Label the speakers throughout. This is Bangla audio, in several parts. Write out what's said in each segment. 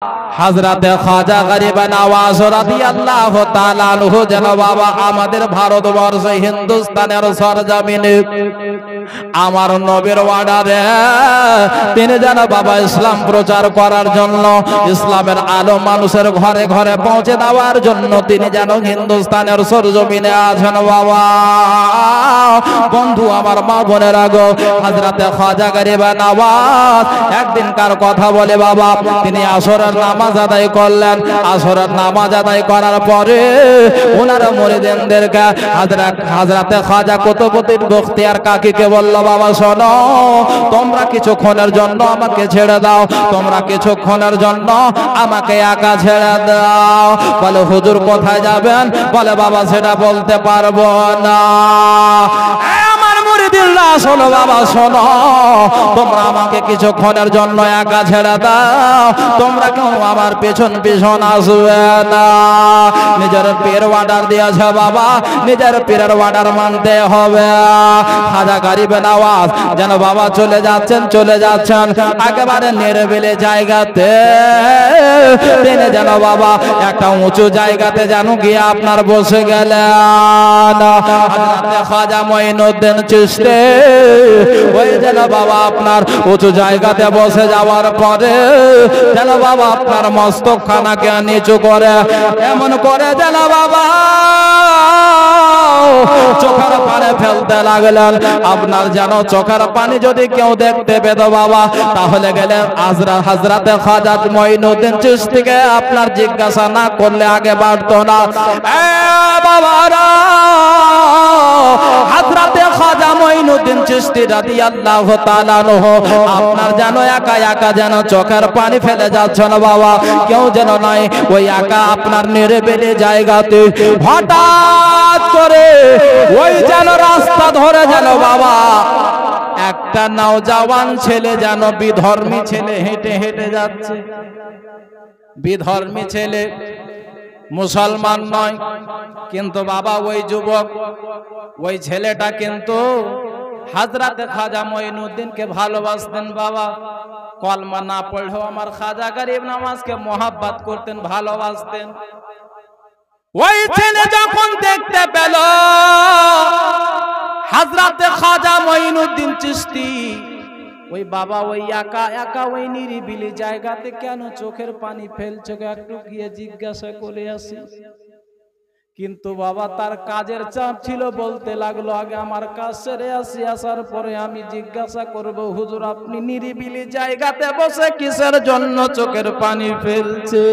Speaker 1: হযরতে খাজা গরিব নওয়াজ রাদিয়াল্লাহু তাআলা আনহু যেন বাবা আমাদের ভারতবর্ষ হিন্দুস্তানের সরজমিনে আমার নবীর ওয়ার্ডারে তিনি যেন বাবা ইসলাম প্রচার করার জন্য ইসলামের আলো মানুষের ঘরে ঘরে পৌঁছে দেওয়ার জন্য তিনি যেন হিন্দুস্তানের সরজমিনে আছেন বাবা। বন্ধু আমার মা বোনেরা গো, হযরতে খাজা গরিব নওয়াজ একদিনকার কথা বলে বাবা, তিনি আসরের নামাজ আদায় করলেন। আসরের নামাজ আদায় করার পরে ওনার মুরিদিনদেরকে হযরতে খাজা কুতুবউদ্দিন বখতিয়ার কাকীকে বলল, বাবা শোনো, তোমরা কিছুক্ষণের জন্য আমাকে ছেড়ে দাও, তোমরা কিছুক্ষণের জন্য আমাকে একা ছেড়ে দাও। বলে হুজুর কোথায় যাবেন? বলে বাবা সেটা বলতে পারবো না। শোনো বাবা শোনো, তোমরা আমাকে কিছুক্ষণের জন্য একা ছেড়ে দাও, তোমরা কেউ আমার পেছন পেছন আসবে না। নিজের পীর অর্ডার দিয়েছে বাবা, নিজের পীরের অর্ডার মানতে হবে। খাজা গরিব নওয়াজ যেন বাবা চলে যাচ্ছেন একেবারে নিরিবিলি জায়গাতে। তিনি যেন বাবা একটা উঁচু জায়গাতে যেন গিয়ে আপনার বসে গেলেন। হযরতে খাজা মঈনুদ্দিন চিশতি ওই যেন বাবা আপনার উঁচু জায়গাতে বসে যাওয়ার পরে যেন বাবা আপনার মস্তকখানাকে নিচু করে এমন করে যেন বাবা চোখের পানি ফেলতে লাগলেন। আপনার যেন চোখের পানি যদি কেউ দেখতে পেত বাবা, তাহলে গেলে হযরতে খাজা মঈনুদ্দিন চিশতিকে আপনার জিজ্ঞাসা না করলে আগে বাড়তো না। বাবারা, হযরতে খাজা মঈনুদ্দিন চিশতি রাদিয়াল্লাহু তাআলা আনহু আপনার যেন একা একা যেন চোখের পানি ফেলে যাচ্ছেন বাবা, কেউ যেন নাই। ওই একা আপনার নিরিবিলি জায়গাতে হঠাৎ করে ওই যেন রাস্তা ধরে যেন বাবা একটা নওজওয়ান ছেলে যেন বিধর্মী ছেলে হেঁটে হেঁটে যাচ্ছে। বিধর্মী ছেলে, মুসলমান নয়, কিন্তু বাবা ওই যুবক, ওই ছেলেটা কিন্তু হযরতে খাজা মঈনুদ্দিনকে ভালোবাসতেন বাবা। কলমা না পড়লেও আমার খাজা গরিব নওয়াজকে মোহাব্বত করতেন, ভালোবাসতেন। ওই ছেলে যখন দেখতে পেল হযরতে খাজা মঈনুদ্দিন চিশতি ওই বাবা ওই একা একা ওই নিরিবিলি জায়গাতে কেন চোখের পানি ফেলছো, একটু গিয়ে জিজ্ঞাসা করে আসি। কিন্তু বাবা তার কাজের চাপ ছিল, বলতে লাগলো আগে আমার কাজ সেরে আসি, আসার পরে আমি জিজ্ঞাসা করব হুজুর আপনি নিরিবিলি জায়গাতে বসে কিসের জন্য চোখের পানি ফেলছে।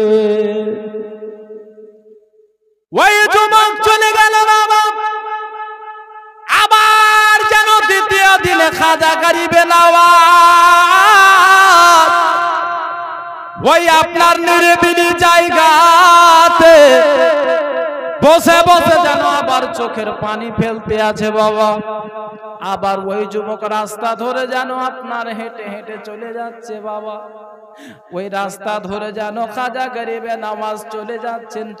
Speaker 1: ওই যুবক চলে গেল বাবা। আবার যেন দ্বিতীয় দিনে খাজা গরিব নওয়াজ ওই আপনার নিরিবিলি জায়গাতে বসে বসে যেন আবার চোখের পানি ফেলতে আছে বাবা। আবার ওই যুবক রাস্তা ধরে যেন আপনার হেঁটে হেঁটে চলে যাচ্ছে বাবা। ওই রাস্তা ধরে যেন খাজা গরিব নওয়াজ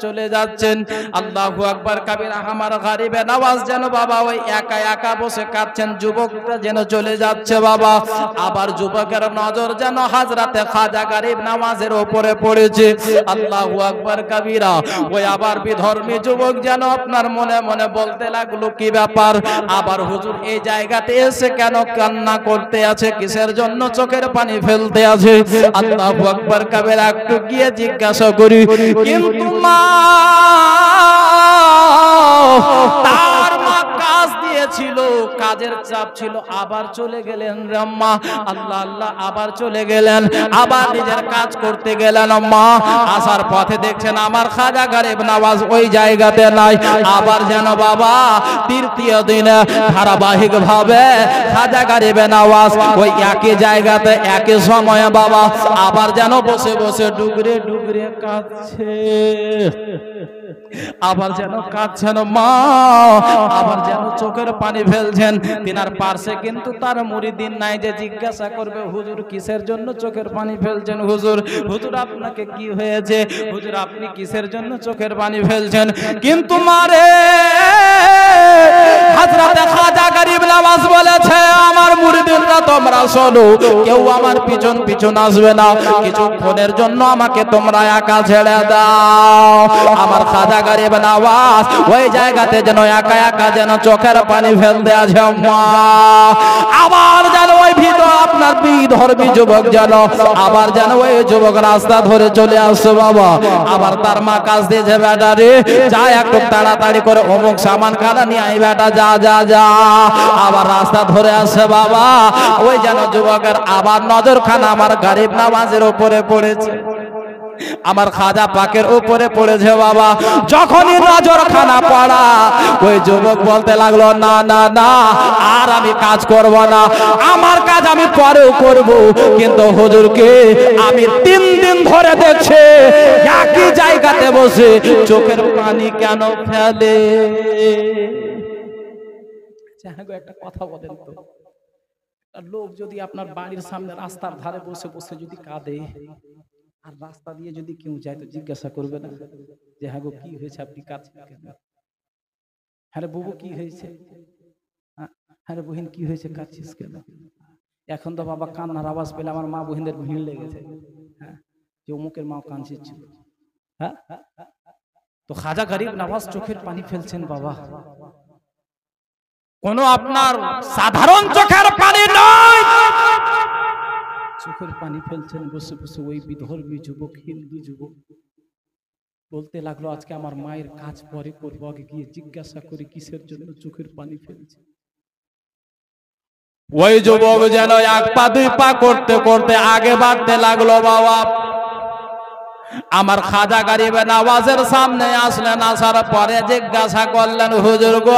Speaker 1: চলে যাচ্ছেন। আল্লাহু আকবার কাবীরা। আমার গরিব নওয়াজ যেন বাবা ওই একা একা বসে কাঁদছেন, যুবকটা যেন চলে যাচ্ছে বাবা। আবার যুবকের নজর যেন হযরতে খাজা গরিব নওয়াজের উপরে পড়েছে। আল্লাহু আকবার কাবীরা। ওই আবার বিধর্মী যুবক যেন আপনার মনে মনে বলতে লাগলো কি ব্যাপার, আবার হুজুর এই জায়গাতে এসে কেন কান্না করতে আছে, কিসের জন্য চোখের পানি ফেলতে আছে। আল্লাহু আকবার কাবীরা। একটু গিয়ে জিজ্ঞাসা করি, কিন্তু মা তার মা কাজ দিয়েছিল, কাজের চাপ ছিল, আবার চলে গেলেন রাম্মা। আল্লাহ আল্লাহ, আবার চলে গেলেন, আবার নিজের কাজ করতে গেলেন। মা আসার পথে দেখছেন আমার খাজা গরিব নওয়াজ ওই জায়গাতে নাই। আবার যেন বাবা তৃতীয় দিনে ধারাবাহিক ভাবে খাজা গরিব নওয়াজ ওই একই জায়গাতে একই সময়ে বাবা আবার যেন বসে বসে ডুগরে ডুগরে কাঁদছে। আবার যেন কাঁদছেন মা, আবার যেন চোখের পানি ফেলছেন। তিনার পাশে কিন্তু তার মুরিদিন নাই যে জিজ্ঞাসা করবে হুজুর কিসের জন্য চোখের পানি ফেলছেন, হুজুর হুজুর আপনাকে কি হয়েছে, হুজুর আপনি কিসের জন্য চোখের পানি ফেলছেন। কিন্তু মারে হযরত খাজা গরিব নওয়াজ বলেছে, আমার মুরিদরা তোমরা শোনো, কেউ আমার পিছন পিছন আসবে না, কিছুক্ষণের জন্য আমাকে তোমরা একা ছেড়ে দাও। আমার খাজা গরিব নওয়াজ ওই জায়গাতে যেন একা একা যেন চোখের পানি ফেলতে আছে। আবার যেন ওই ভিতর আপনার বিধর্মী যুবক যেন আবার যেন ওই যুবক রাস্তা ধরে চলে আসছে বাবা। আবার তার মা কাজ দিয়েছে, বেটা রে যা একটু তাড়াতাড়ি করে অমুক সামান খানা নিয়ে আই বেটা, যা যা যা। আবার রাস্তা ধরে আসছে বাবা, ওই যেন যুবকের আবার নজরখানা আমার গরিব নওয়াজের উপরে পড়েছে, আমার খাজা পাকের উপরে পড়েছে বাবা। যখনই নজরখানা পড়া, ওই যুবক বলতে লাগলো, না না না, আর আমি কাজ করব না, আমার কাজ আমি পরেও করব, কিন্তু হুজুরকে আমি 3 দিন ধরে দেখছি একই জায়গাতে বসে চোখের পানি কেন ফেলে। একটা কথা বলেন তো, লোক যদি আপনার বাড়ির সামনে রাস্তার ধারে বসে বসে যদি কাঁদে, আর রাস্তা দিয়ে যদি কেউ যায় তো জিজ্ঞাসা করবে না যে হ্যাঁ গো কি হয়েছে, আপনি কাঁদছেন কেন? হ্যাঁ রে বুবু কি হয়েছে, হ্যাঁ রে বহিন কি হয়েছে, কাঁদছিস কেন? এখন তো বাবা কান্নার আওয়াজ পেলে আমার মা বহিনদের ভিড় লেগেছে, হ্যাঁ যে অমুকের মা কাঁদছিল। হ্যাঁ তো খাজা গরিব নওয়াজ চোখের পানি ফেলছেন বাবা, কোন আপনার সাধারণ চোখের পানি নয়, চোখের পানি ফেলছেন বসে বসে। ওই বিধর্মী যুবক, হিন্দু যুবক বলতে লাগলো, আজকে আমার মায়ের কাজ পরে করবো, আগে গিয়ে জিজ্ঞাসা করি কিসের জন্য চোখের পানি ফেলছে। ওই যুবক যেন 1 পা 2 পা করতে করতে আগে বাড়তে লাগলো বাবা। আমার খাজা গরিব নওয়াজের সামনে আসলেন, আসার পরে জিজ্ঞাসা করলেন, হুজুর গো,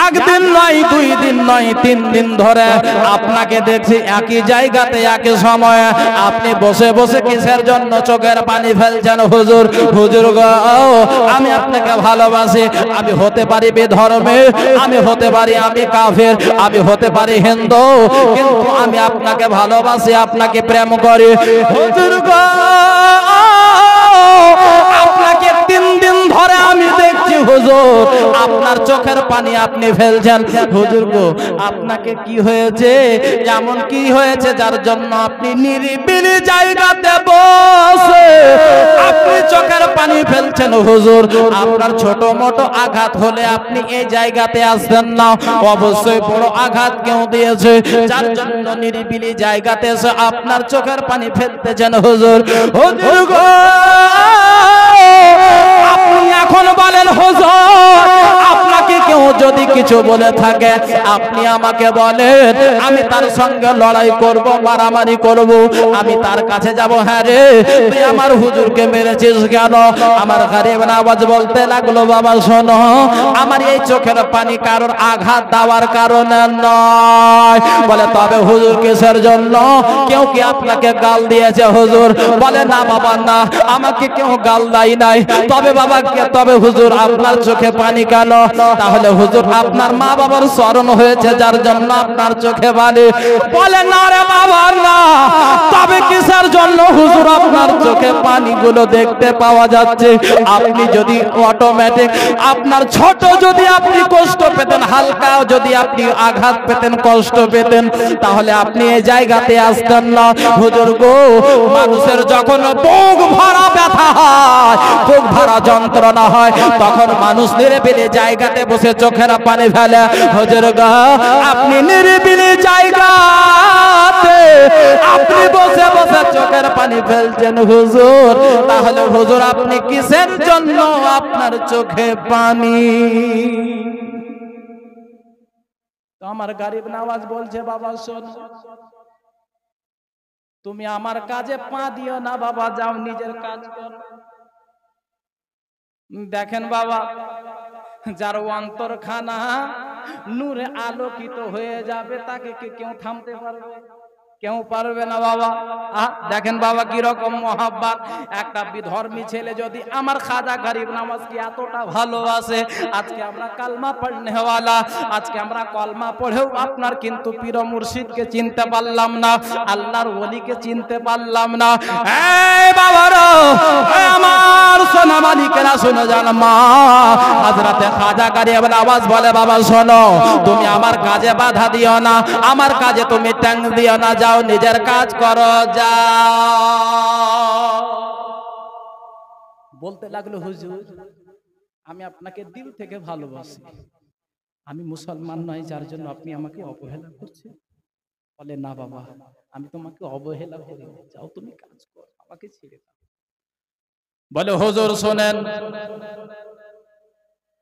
Speaker 1: একদিন নয় 2 দিন নয় 3 দিন ধরে আপনাকে দেখছি একই জায়গাতে একই সময়ে, আপনি বসে বসে কিসের জন্য চোখের পানি ফেলছেন? হুজুর, হুজুর গো, আমি আপনাকে ভালোবাসি, আমি হতে পারি বিধর্মী, আমি হতে পারি আমি কাফের, আমি হতে পারি হিন্দু, কিন্তু আমি আপনাকে ভালোবাসি, আপনাকে প্রেম করি। হুজুর গো, আপনাকে 3 দিন ধরে আমি দেখছি হুজুর, আপনার চোখের পানি আপনি ফেলছেন। হুজুর গো, আপনাকে কি হয়েছে, এমন কি হয়েছে যার জন্য আপনি নিরিবিলি জায়গাতে বসে আপনি চোখের পানি ফেলছেন? হুজুর, আপনার ছোট মোটো আঘাত হলে আপনি এই জায়গাতে আসবেন না, অবশ্যই বড় আঘাত কেউ দিয়েছে যার জন্য নিরিবিলি জায়গাতে এসে আপনার চোখের পানি ফেলতেছেন। হুজুর, হুজুর গো, আপনি এখন বলেন হুজুর, আপনাকে কেউ যদি কিছু বলে থাকে আপনি আমাকে বলেন, আমি তার সঙ্গে লড়াই করব, মারামারি করব, আমি তার কাছে যাব। হ্যাঁ রে, তুই আমার হুজুরকে মেরেছিস কেন? আমার গরিব নওয়াজ বলতে লাগলো, বাবা শোনো, আমার এই চোখের পানি কারোর আঘাত দেওয়ার কারণে নয়। বলে তবে হুজুর কিসের জন্য? কেউ কি আপনাকে গাল দিয়েছে? হুজুর বলে না বাবা না, আমাকে কেউ গাল দেয় নাই, তবে বাবা তবে হুজুর আপনার চোখে পানি কেন? তাহলে হুজুর আপনার মা বাবার স্মরণ হয়েছে যার জন্য আপনার চোখে পানি। বলে না রে বাবা না, তবে কিসের জন্য? হুজুর আপনার চোখে পানিগুলো দেখতে পাওয়া যাচ্ছে, আপনি যদি অটোমেটিক আপনার ছোট যদি আপনি কষ্ট পেতেন, হালকা যদি আপনি আঘাত পেতেন, কষ্ট পেতেন, তাহলে আপনি এই জায়গাতে আসতেন না। হুজুর গো, মানুষের যখন বুক ভরা ব্যথা হয়, বুক ভরা যন্ত্রণা হয়, তখন মানুষ নিরিবিলি জায়গাতে বসে চোখের পানি ফেলে। হুজুর গো, আপনি নিরিবিলি জায়গাতে আপনি বসে বসে চোখের পানি ফেলছেন হুজুর, তাহলে হুজুর আপনি কিসের জন্য আপনার চোখে পানি? তো আমার গরিব নওয়াজ বলছে, বাবা শোন, তুমি আমার কাজে পা দিও না বাবা, যাও নিজের কাজ করো। দেখেন বাবা, যার অন্তরখানা নূরে আলোকিত হয়ে যাবে তাকে কি কেউ থামতে পারবে? কেউ পারবে না বাবা। দেখেন বাবা কি রকম মহাব্বত। একটা বিধর্মী ছেলে যদি আমার খাজা গরিব নওয়াজকে এতটা ভালোবাসে, আজকে আমরা কালমা পড়নেওয়ালা, আজকে আমরা কলমা পড়েও আপনার কিন্তু পীর মুর্শিদকে চিনতে পারলাম না, আল্লাহর ওলিকে চিনতে পারলাম না। এই বাবারা, আমার সোনা মালিকেরা শুনে যান মা। হযরতে খাজা গরিব নওয়াজ বলে বাবা শোনো, তুমি আমার কাজে বাধা দিও না, আমার কাজে তুমি ট্যাং দিও না, যাও নিজের কাজ করো যাও। বলতে লাগলো হুজুর আমি আপনাকে দিল থেকে ভালোবাসি, আমি মুসলমান নই যার জন্য আপনি আমাকে অবহেলা করছেন। বলে না বাবা আমি তোমাকে অবহেলা করি না, যাও তুমি কাজ করো, আমাকে ছেড়ে দাও। বলে হুজুর শোনেন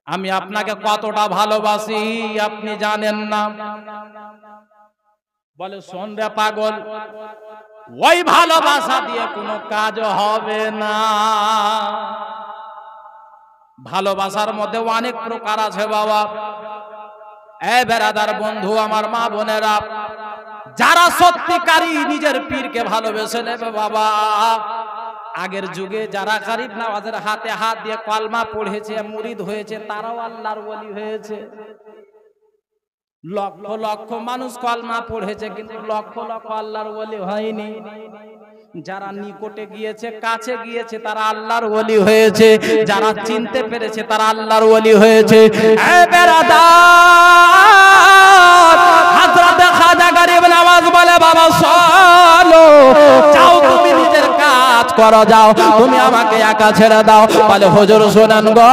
Speaker 1: আমি আপনাকে কতটা ভালোবাসি আপনি জানেন না। বলে শোন রে পাগল, ওই ভালোবাসা দিয়ে কোনো কাজ হবে না। ভালোবাসার মধ্যে অনেক প্রকার আছে বাবা। এই বেরাদার বন্ধু আমার মা বোনেরা, যারা সত্যিকারী নিজের পীরকে ভালোবেসে নেবে বাবা, আগের যুগে যারা গরিব নওয়াজের হাতে হাত দিয়ে কলমা পড়েছে মুরিদ হয়েছে তারাও আল্লাহর ওলি হয়েছে। লক্ষ লক্ষ মানুষ কলমা পড়েছে কিন্তু লক্ষ লক্ষ আল্লাহর ওলি হয়নি। যারা নিকটে গিয়েছে কাছে গিয়েছে তারা আল্লাহর ওলি হয়েছে, যারা চিনতে পেরেছে তারা আল্লাহর ওলি হয়েছে। এ বেরাদার, হযরতে খাজা গরিব নওয়াজ বলে বাবা চলো যাও তুমি নিজের কাজ করো, যাও তুমি আমাকে একা ছেড়ে দাও। বলে হুজুর শোনেন গো,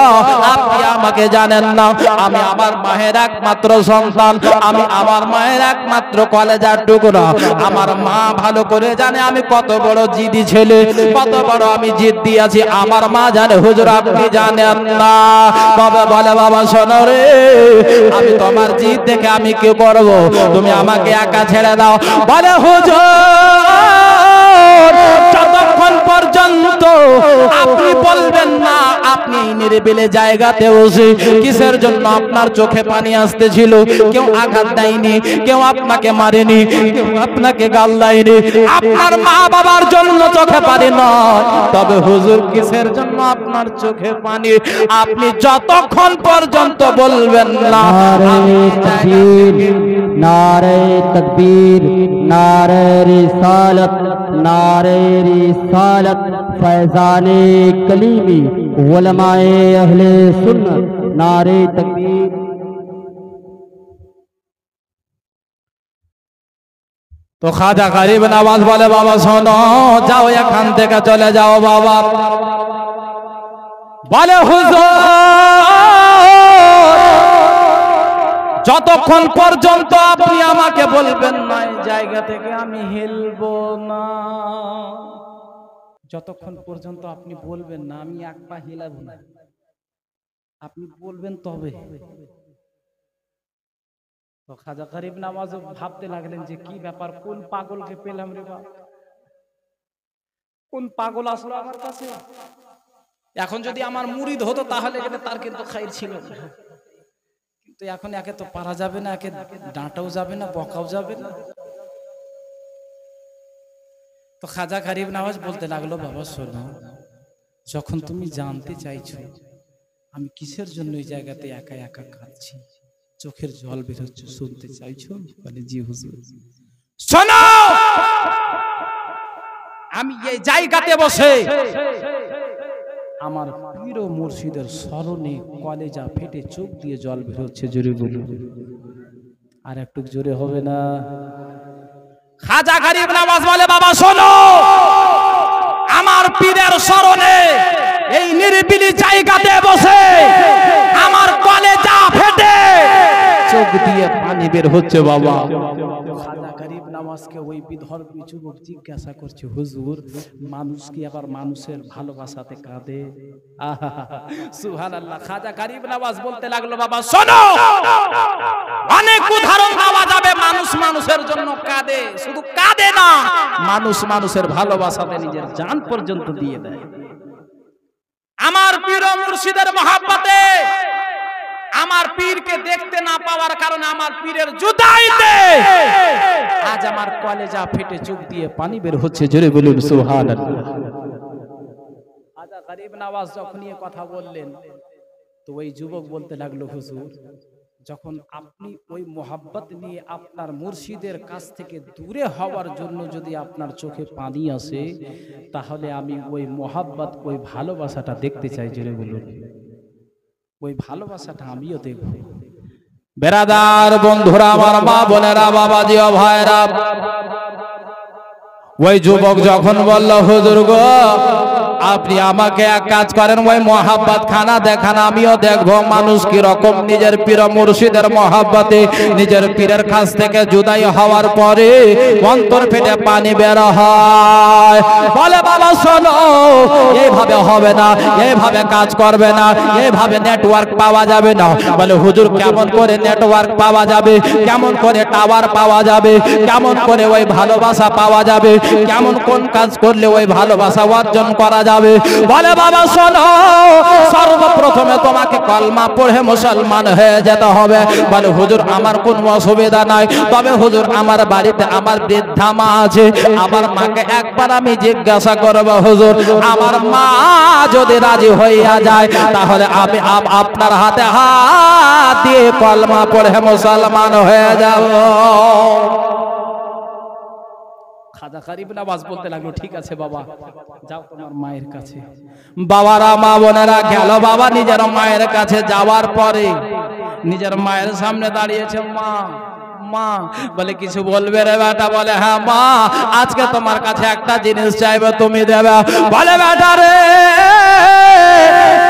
Speaker 1: আপনি আমাকে জানেন না, আমি আমার মায়ের একমাত্র সন্তান, আমি আমার মায়ের একমাত্র কলেজার টুকরা। আমার মা ভালো করে জানে আমি কত বড় জিদি ছেলে, কত বড় আমি জিদ্দি আছি, আমার মা জানে হুজুর আপনি জানেন না। তবে বলে বাবা শোনো রে, আমি তোমার জিদ দেখে আমি কি করব, তুমি আমাকে একা ছেড়ে দাও। বলে হুজুর যতক্ষণ পর্যন্ত আপনি বলবেন না আপনি নিরিবিলি জায়গাতে বসে কিসের জন্য আপনার চোখে পানি আসতেছিল, কেউ আঘাত দেয়নি, কেউ আপনাকে মারেনি, কেউ আপনাকে গাল দেয়নি, আপনার মা বাবার জন্য চোখে পানি নয়। তবে হুজুর কিসের জন্য আপনার চোখে পানি, আপনি যতক্ষণ পর্যন্ত বলবেন না।
Speaker 2: नारे तकबीर, नारे रिसालत, नारे रिसालत, फैज़ाने कलीमी, उलमाए अहले सुन्नत, नारे तकबीर।
Speaker 1: तो खाजा गरीब नवाज बोले बाबा शोनो जाओ एखान থেকে চলে যাও বাবা। বলে হুজুর যতক্ষণ পর্যন্ত আপনি আমাকে বলবেন না এই জায়গা থেকে আমি হিলবো না, যতক্ষণ পর্যন্ত আপনি বলবেন না আমি এক পা হিলাবো না, আপনি বলবেন তবে। তো খাজা গরিব নওয়াজ ভাবতে লাগলেন যে কি ব্যাপার, কোন পাগলকে পেলাম রে বাপ, কোন পাগল আসলো আমার কাছে। এখন যদি আমার মুরিদ হতো তাহলে তার কিন্তু খাইর ছিল না, কিন্তু এখন একে তো পারা যাবে না, একে ডাঁটাও যাবে না, বকাও যাবে না। তো খাজা গরিব নওয়াজ বলতে লাগলো বাবা শোনো, যখন তুমি জানতে চাইছো আমি কিসের জন্য এই জায়গাতে একা একা কাঁদছি, চোখের জল বের হচ্ছে, শুনতে চাইছো? বলে জি হুজুর। শোনো আমি এই জায়গাতে বসে আমার পীর ও মুর্শিদের স্মরণে কলেজা ফেটে চোখ দিয়ে জল বের হচ্ছে। জোরে বলুন, আর একটু জোরে হবে না? খাজা গরিব নওয়াজ বলে বাবা শোনো, আমার পীরের স্মরণে এই নিরিবিলি জায়গাতে বসে আমার কলেজা ফেটে চোখ দিয়ে পানি বের হচ্ছে বাবা। খাজা গরিব নওয়াজকে ওই বিধর্মী যুবক জিজ্ঞাসা করছে হুজুর মানুষ কি আবার মানুষের ভালোবাসাতে কাঁদে? সুবহানাল্লাহ। খাজা গরিব নওয়াজ বলতে লাগলো বাবা শোনো, অনেক উদাহরণ দেওয়া যাবে, মানুষ মানুষের জন্য কাঁদে, শুধু কাঁদে না মানুষ মানুষের ভালোবাসাতে নিজের জান পর্যন্ত দিয়ে দেয়। আমার পীর ও মুর্শিদের মহব্বতে, আমার পীরকে দেখতে না পাওয়ার কারণে আমার পীরের জুদাইতে আজ আমার কলেজা ফেটে চোখ দিয়ে পানি বের হচ্ছে। জোরে বলুন সুবহানাল্লাহ। খাজা গরিব নওয়াজ যখন এই কথা বললেন তো ওই যুবক বলতে লাগলো হুজুর
Speaker 3: যখন আপনি ওই মোহাব্বত নিয়ে আপনার মুর্শিদের কাছ থেকে দূরে হওয়ার জন্য যদি আপনার চোখে পানি আসে, তাহলে আমি ওই মোহাব্বত, ওই ভালোবাসাটা দেখতে চাই। জোরে বলুন, ওই ভালোবাসাটা আমিও দেখব।
Speaker 1: বেরাদার বন্ধুরা, আমার মা বোনেরা, বাবাজি ও ভাইরা, ওই যুবক যখন বলল, হুজুর গো আপনি আমাকে এক কাজ করেন, ওই মোহাব্বত খানা দেখান, আমিও দেখবো মানুষ কি রকম নিজের পীর মুর্শিদের মোহাব্বতে নিজের পীরের কাছ থেকে জুদাই হওয়ার পরে অন্তর ফেটে পানি বের হয়। বলে বাবা শোনো, এইভাবে হবে না, এইভাবে কাজ করবে না, এইভাবে নেটওয়ার্ক পাওয়া যাবে না। বলে হুজুর কেমন করে নেটওয়ার্ক পাওয়া যাবে, কেমন করে টাওয়ার পাওয়া যাবে, কেমন করে ওই ভালোবাসা পাওয়া যাবে, কেমন কোন কাজ করলে ওই ভালোবাসা অর্জন করা যাবে? বলে বাবা শোনো, সর্বপ্রথমে তোমাকে কলমা পড়ে মুসলমান হয়ে যেতে হবে। বলে হুজুর আমার কোনো অসুবিধা নাই, তবে হুজুর আমার বাড়িতে আমার বৃদ্ধা মা আছে, আমার মাকে একবার আমি জিজ্ঞাসা করব, হুজুর আমার মা যদি রাজি হইয়া যায় তাহলে আমি আপনার হাতে হাত দিয়ে কলমা পড়ে মুসলমান হয়ে যাব।
Speaker 3: খাজা গরিব নওয়াজ বলতে লাগলো, ঠিক আছে বাবা, যাও তোমার মায়ের কাছে।
Speaker 1: বাবারা, মা বোনেরা, গেল বাবা নিজের মায়ের কাছে। যাওয়ার পরে নিজের মায়ের সামনে দাঁড়িয়েছে। মা মা বলে কিছু বলবে রে বেটা? বলে হ্যাঁ মা, আজকে তোমার কাছে একটা জিনিস চাইবে, তুমি দেবে। বলে বেটা রে,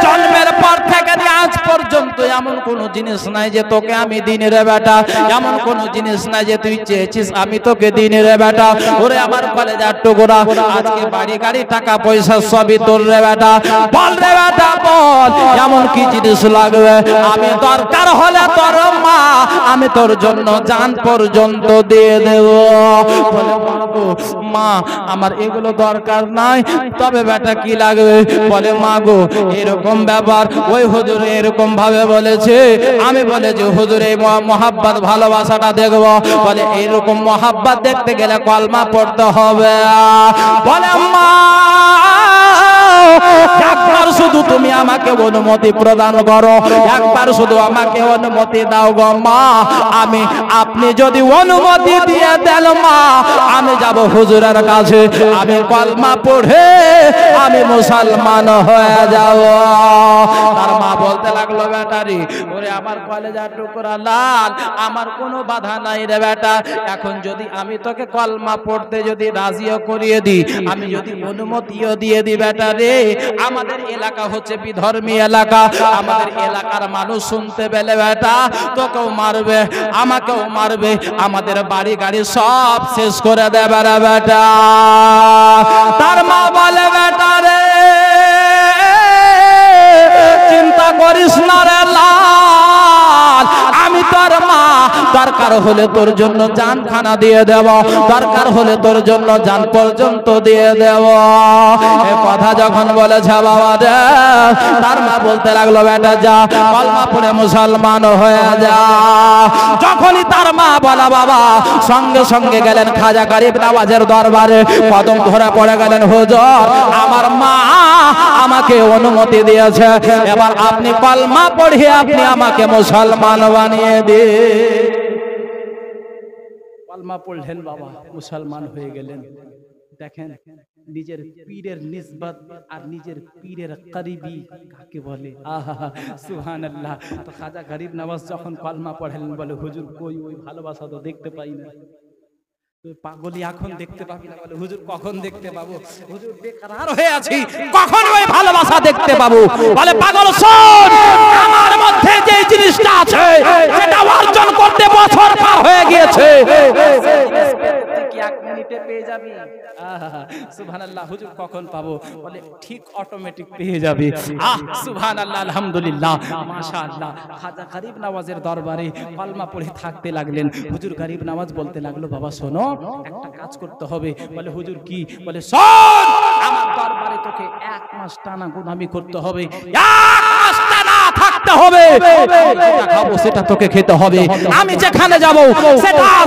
Speaker 1: জন্মের পর থেকে আজ পর্যন্ত এমন কোন জিনিস নাই যে তোকে আমি দিনি রে বেটা, এমন কোন জিনিস নাই যে তুই চেয়েছিস আমি তোকে দিনি রে বেটা। ওরে আমার কলেজার টুকরা, আজকে বাড়ি গাড়ি টাকা পয়সা সবই তোর রে বেটা। বল রে বেটা বল, এমন কি জিনিস লাগবে? আমি দরকার হলে তোর মা আমি তোর জন্য জান পর্যন্ত দিয়ে দেব। বলে মা আমার এগুলো দরকার নাই, তবে বেটা কি লাগবে? বলে মা গো এরকম ব্যাপার, ওই হুজুর এরকম ভাবে বলেছে, আমি বলেছি হুজুর এই মোহাব্বত ভালোবাসাটা দেখবো। বলে এরকম মোহাব্বত দেখতে গেলে কলমা পড়তে হবে। বলে মা একবার শুধু তুমি আমাকে অনুমতি প্রদান করো, একবার শুধু আমাকে অনুমতি দাও গো মা। আপনি যদি অনুমতি দিয়ে দেন মা, আমি যাব হুজুরের কাছে, আমি কলমা পড়ে আমি মুসলমান হয়ে যাব। তার মা বলতে লাগলো, বেটারি ওরে আমার কলেজার টুকরা লাল, আমার কোনো বাধা নাই রে বেটা। এখন যদি আমি তোকে কলমা পড়তে যদি রাজিও করিয়ে দিই, আমি যদি অনুমতিও দিয়ে দিই বেটা রে, আমাদের এলাকা হচ্ছে বিধর্মী এলাকা, আমাদের এলাকার মানুষ শুনতে পেলে বেটা তোকেও মারবে, আমাকেও মারবে, আমাদের বাড়ি গাড়ি সব শেষ করে দেবে রে বেটা। তার মা বলে বেটা রে চিন্তা করিস না রে লাল, আমি তোর মা, দরকার হলে তোর জন্য জান খানা দিয়ে দেব, দরকার হলে তোর জন্য জান পর্যন্ত দিয়ে দেব। এই কথা যখন বলেছে বাবা রে, তার মা বলতে লাগলো বেটা যা কলমা পড়ে মুসলমান হয়ে যা। যখনই তার মা বলা বাবা, সঙ্গে সঙ্গে গেলেন খাজা গরিব নওয়াজের দরবারে, কদম ধরে পড়ে গেলেন, হুজুর আমার মা আমাকে অনুমতি দিয়েছে, এবার আপনি কলমা পড়িয়ে আপনি আমাকে মুসলমান বানিয়ে দিন।
Speaker 3: কলমা পড়লেন বাবা, মুসলমান হয়ে গেলেন। দেখেন নিজের পীরের নিসবত আর নিজের পীরের করিবি কাকে বলে। আহা সুবহানাল্লাহ। তো খাজা গরিব নওয়াজ যখন কলমা পড়লেন, বলে হুজুর কই ওই ভালোবাসা তো দেখতে পাই না। পাগলি এখন দেখতে পাবি না? বলে হুজুর কখন দেখতে পাবো? হুজুর বেকরার হয়ে আছি, কখন ওই ভালোবাসা দেখতে পাবো? বলে পাগল শোন, আমার মধ্যে যে জিনিসটা আছে সেটা অর্জন করতে বছর পার হয়ে গিয়েছে, কি এক মিনিটে পেয়ে যাবি? সুবহানাল্লাহ। হুজুর কখন পাবো? বলে ঠিক অটোমেটিক পেয়ে যাবে। সুবহানাল্লাহ, আলহামদুলিল্লাহ, মাশাআল্লাহ। খাজা গরিব নওয়াজের দরবারে কলমা পড়ে থাকতে লাগলেন। হুজুর গরিব নওয়াজ বলতে লাগলো, বাবা শোনো একটা কাজ করতে হবে। বলে হুজুর কি? বলে শোন, আমার দরবারে তোকে 1 1 মাস টানা গোলামি করতে হবে, 1 মাস টানা থাকতে হবে, যেটা খাবো সেটা তোকে খেতে হবে, আমি যেখানে যাব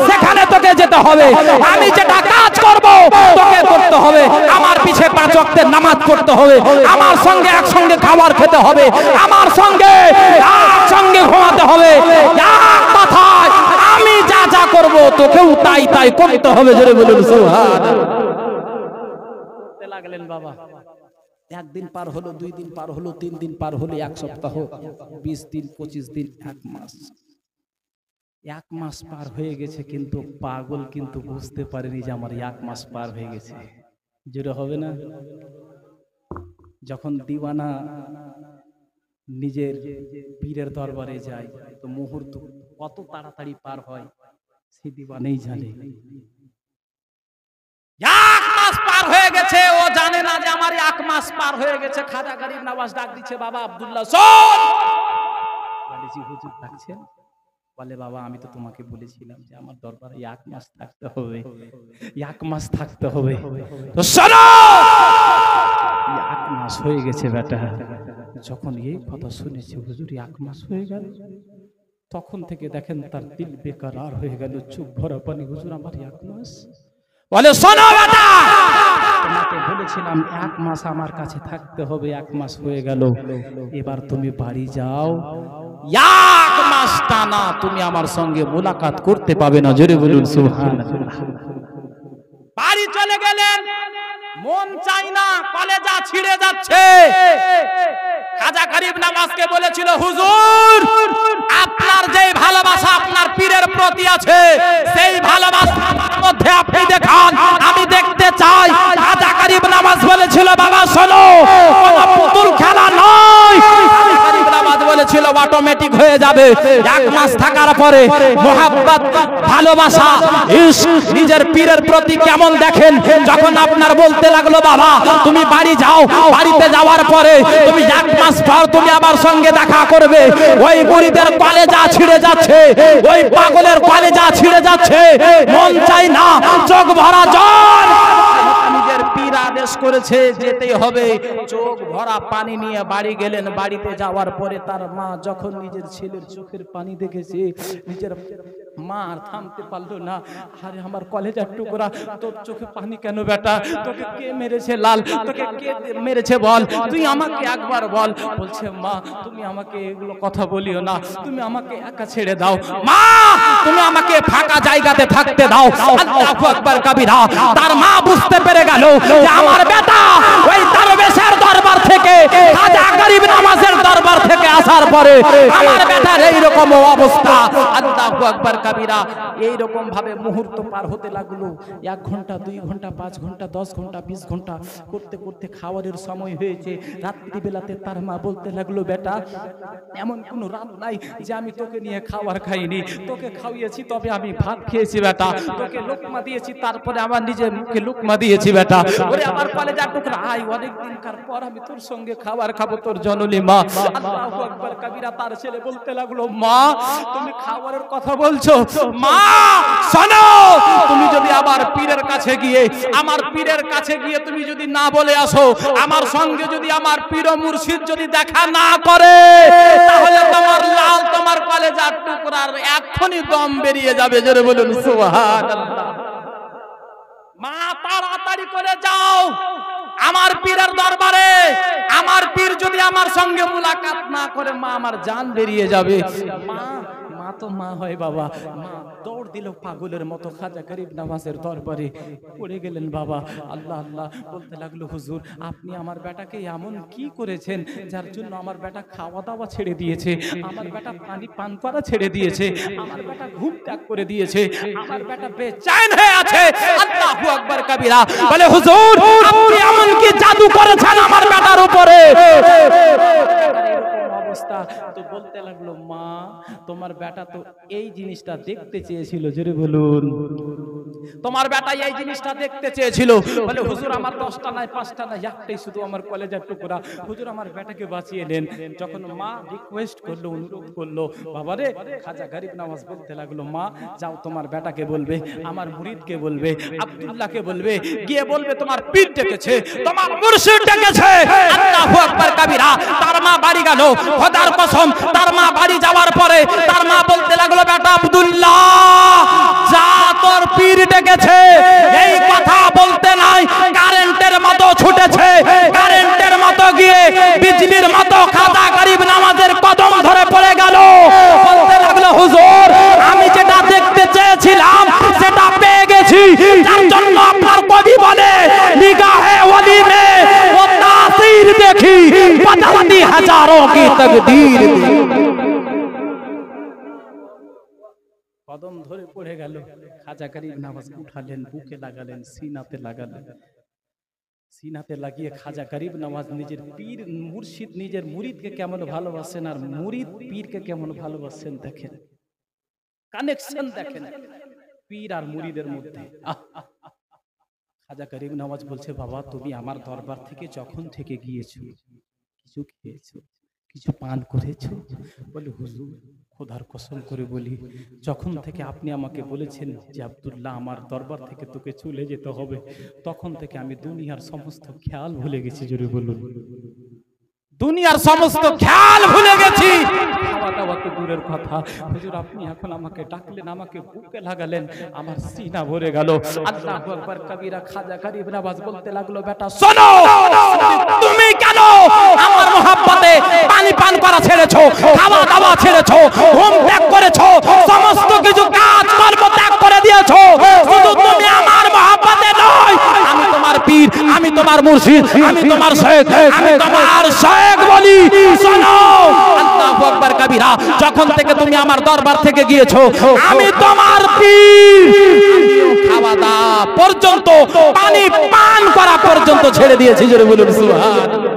Speaker 3: সেখানে তোকে যেতে হবে, আমি যেটা কাজ করব তোকে করতে হবে, আমার পিছে 5 ওয়াক্তের নামাজ পড়তে হবে, আমার সঙ্গে একসঙ্গে খাবার খেতে হবে, আমার সঙ্গে একসঙ্গে ঘুমাতে হবে, এক কথায় আমি যা যা করব তোকেও তাই তাই করতে হবে। জোরে বলুন সুবহানাল্লাহ। লাগলেন বাবা, 1 দিন পার হলো, 2 দিন পার হলো, 3 দিন পার হলো, 1 সপ্তাহ, 20 দিন, 25 দিন, 1 মাস। 1 মাস পার হয়ে গেছে, কিন্তু পাগল কিন্তু বুঝতে পারেনি যে আমার 1 মাস পার হয়ে গেছে। জোরে হবে না? যখন দিওয়ানা নিজের পীরের দরবারে যায় তো মুহূর্ত কত তাড়াতাড়ি পার হয় সে দিওয়ানাই জানে। 1 মাস পার হয়ে গেছে, ও জানে না যে আমার 1 মাস পার হয়ে গেছে। খাজা গরিব নওয়াজ ডাক দিচ্ছে, বাবা আব্দুল্লাহ শোন। বলে জি হুজুর ডাকছেন? বলে বাবা আমি তো তোমাকে বলেছিলাম যে আমার দরবারে 1 মাস থাকতে হবে, 1 মাস থাকতে হবে, তো শোনো 1 মাস হয়ে গেছে বেটা। যখন এই কথা শুনেছে হুজুর 1 মাস হয়ে গেল, তখন থেকে দেখেন তার দিল বেকরার হয়ে গেল, চোখ ভরা পানি। হুজুর আমার 1 মাস। বলে শোনো বেটা, তোমাকে বলেছিলাম 1 মাস আমার কাছে থাকতে হবে, 1 মাস হয়ে গেল, এবার তুমি বাড়ি যাও, 1 মাস টানা তুমি আমার সঙ্গে মুলাকাত করতে পাবে না। জোরে বলুন সুবহানাল্লাহ। বাড়ি চলে গেলেন, মন চাই না, কলেজা ছিঁড়ে যাচ্ছে। খাজা গরিব নওয়াজকে বলেছিল হুজুর আপনার যেই ভালোবাসা আপনার পীরের প্রতি আছে সেই ভালোবাসা আমার মধ্যে আপনি দেখান, আমি দেখতে চাই। খাজা গরিব নওয়াজ বলেছিল বাবা শোনো কোনো পুতুল খেলা নয়। গরিব নওয়াজ বলেছিল অটোমেটিক হয়ে যাবে। 1 মাস থাকার পরে মোহাব্বত, ভালোবাসা, ইশক নিজের পীরের প্রতি কেমন দেখেন, যখন আপনার বলতে লাগলো বাবা তুমি বাড়ি যাও, বাড়িতে যাওয়ার পরে তুমি 1 মাস পর তুমি আমার সঙ্গে দেখা করবে, ওই মুরিদের কলেজা ছিঁড়ে যাচ্ছে, ওই পাগলের কলেজা ছিঁড়ে যাচ্ছে, মন চাই না, চোখ ভরা জল। নিজের পীর আদেশ করেছে যেতেই হবে, চোখ ভরা পানি নিয়ে বাড়ি গেলেন। বাড়িতে যাওয়ার পরে তার মা যখন নিজের ছেলের চোখের পানি দেখেছে, নিজের মা আর থামতে পারলো না। আরে আমার কলেজার টুকরা, তোর চোখে পানি কেন বেটা? তোকে কে মেরেছে লাল? তোকে কে মেরেছে বল, তুই আমাকে একবার বল। বলছে মা তুমি আমাকে এগুলো কথা বলিও না, তুমি আমাকে একা ছেড়ে দাও, মা তুমি আমাকে ফাঁকা জায়গাতে থাকতে দাও। আল্লাহু আকবার কাবীরা। তার মা বুঝতে পেরে গেল যে আমার বেটা ওই দরবেশের দরবার থেকে, খাজা গরিব নওয়াজের দরবার থেকে আসার পরে আমার বেটার এইরকম অবস্থা। আল্লাহু আকবার কাবীরা। এইরকম ভাবে মুহূর্ত পার হতে লাগলো। 1 ঘন্টা, 2 ঘন্টা, 5 ঘন্টা, 10 ঘন্টা, 20 ঘন্টা করতে করতে খাওয়ারের সময় হয়েছে। রাত্রি বেলাতে তার মা বলতে লাগলো বেটা এমন কোন রাত নাই যে আমি তোকে নিয়ে খাবার খাইনি, তোকে খাইয়েছি তবে আমি ভাত খেয়েছি বেটা, তোকে লোকমা দিয়েছি তারপরে আমার নিজের মুখে লোকমা দিয়েছি বেটা। ওরে আমার কলেজার টুকরা আয়, অনেক দিনকার পর আমি তোর সঙ্গে খাবার খাবো, তোর জননী মা। আল্লাহু আকবার কাবীরা। তার ছেলে বলতে লাগলো মা তুমি খাবারের কথা বলছো, মা শোনো তুমি যদি আমার পীরের কাছে গিয়ে, আমার পীরের কাছে গিয়ে তুমি যদি না বলে আসো, আমার সঙ্গে যদি আমার পীর মুর্শিদ যদি দেখা না করে, তাহলে তোমার লাল, তোমার কলেজার টুকরার এখনই দম বেরিয়ে যাবে। জোরে বলুন সুবহানাল্লাহ। মা তাড়াতাড়ি করে যাও আমার পীরের দরবারে, আমার পীর যদি আমার সঙ্গে মুলাকাত না করে মা আমার জান বেরিয়ে যাবে। মা তো মা হয় বাবা। মা দৌড় দিল পাগলের মতো খাজা গরিব নওয়াজের দরবারে, পড়ে গেলেন বাবা। আল্লাহ আল্লাহ বলতে লাগলো হুজুর আপনি আমার বেটাকে এমন কি করেছেন যার জন্য আমার বেটা খাওয়া দাওয়া ছেড়ে দিয়েছে, আমার বেটা পানি পান করা ছেড়ে দিয়েছে, আমার বেটা ঘুম ত্যাগ করে দিয়েছে, আমার বেটা বেচैन হয়ে আছে। আল্লাহু আকবার কাবীরা। বলে হুজুর আপনি এমন কি জাদু করেছেন আমার বেটার উপরে? অবস্থা তো বলতে লাগলো মা তোমার বেটা তো এই জিনিসটা দেখতে চেয়েছিল, জোরে বলুন। তোমার বেটা এই জিনিসটা দেখতে চেয়েছিল। বলে হুজুর আমার 10টা নাই 5টা নাই, একটাই শুধু আমার কলেজের টুকরা, হুজুর আমার বেটাকে বাঁচিয়ে নেন। যখন মা রিকোয়েস্ট করলো, অনুরোধ করলো, বাবারে খাজা গরিব নওয়াজ বলতে লাগলো মা যাও তোমার বেটাকে বলবে, আমার মুরিদকে বলবে, আব্দুল্লাহকে বলবে, গিয়ে বলবে তোমার পীর ডেকেছে, তোমার মুর্শিদ ডেকেছে। আল্লাহু আকবার কবিরা। তার মা বাড়ি গেল, খোদার কসম তার মা বাড়ি যাওয়ার পরে তার মা বলতে লাগলো বেটা আব্দুল্লাহ যা তোর পীর ডেকেছে। এই কথা বলতে নাই কারেন্টের মতো ছুটেছে, কারেন্টের মতো গিয়ে বিজলির মতো খাজা গরিব নওয়াজের কদম ধরে পড়ে গেল। বলতে লাগলো হুজুর আমি যেটা দেখতে চেয়েছিলাম সেটা পেয়ে গেছি, যার জন্য আপনার কবি বলে নিগাহে ওলি মে ও তাসির দেখি বদলতি হাজারোं की तकदीर। কদম ধরে পড়ে গেল। খাজা গরিব নওয়াজ উঠালেন, বুকে লাগালেন, সিনাতে লাগালেন। সিনাতে লাগিয়ে খাজা গরিব নওয়াজ নিজের পীর মুর্শিদ নিজের মুরিদকে কেমন ভালোবাসেন আর মুরিদ পীরকে কেমন ভালোবাসেন দেখেন, কানেকশন দেখেন পীর আর মুরিদের মধ্যে। খাজা গরিব নওয়াজ বলছে বাবা তুমি আমার দরবার থেকে যখন থেকে গিয়েছো কিছু খেয়েছো, কিছু পান করেছো? বলে হুজুর খোদার কসম করে বলি যখন থেকে আপনি আমাকে বলেছেন যে আব্দুল্লাহ আমার দরবার থেকে তোকে চলে যেতে হবে, তখন থেকে আমি দুনিয়ার সমস্ত খেয়াল ভুলে গেছি। জোরে বলুন দুনিয়ার সমস্ত খেয়াল ভুলে গেছি। খাওয়া দাওয়া তো দূরের কথা, হুজুর আপনি এখন আমাকে ডাকলেন, আমাকে বুকে লাগালেন, আমার সিনা ভরে গেল। আল্লাহু আকবার কবিরা। খাজা গরিব নওয়াজ বলতে লাগলো বেটা শোনো তুমি কেন আমার মোহাব্বতে পানি পান করা ছেড়েছো, খাওয়া দাওয়া ছেড়েছো, ঘুম ত্যাগ করেছো, সমস্ত কিছু কাজ কর্ম ত্যাগ করে দিয়েছো, শুধু তুমি আমার মোহাব্বতে নয় আমি তোমার পীর, আমি তোমার মুর্শিদ, আমি তোমার শেখ, আমি তোমার শেখ বলি। শোনো আল্লাহু আকবার কবিরা। যখন থেকে তুমি আমার দরবার থেকে গিয়েছো আমি তোমার পীর। খাওয়া দাওয়া পর্যন্ত পানি পান করা পর্যন্ত ছেড়ে দিয়েছি। জোরে বলুন সুবহানাল্লাহ।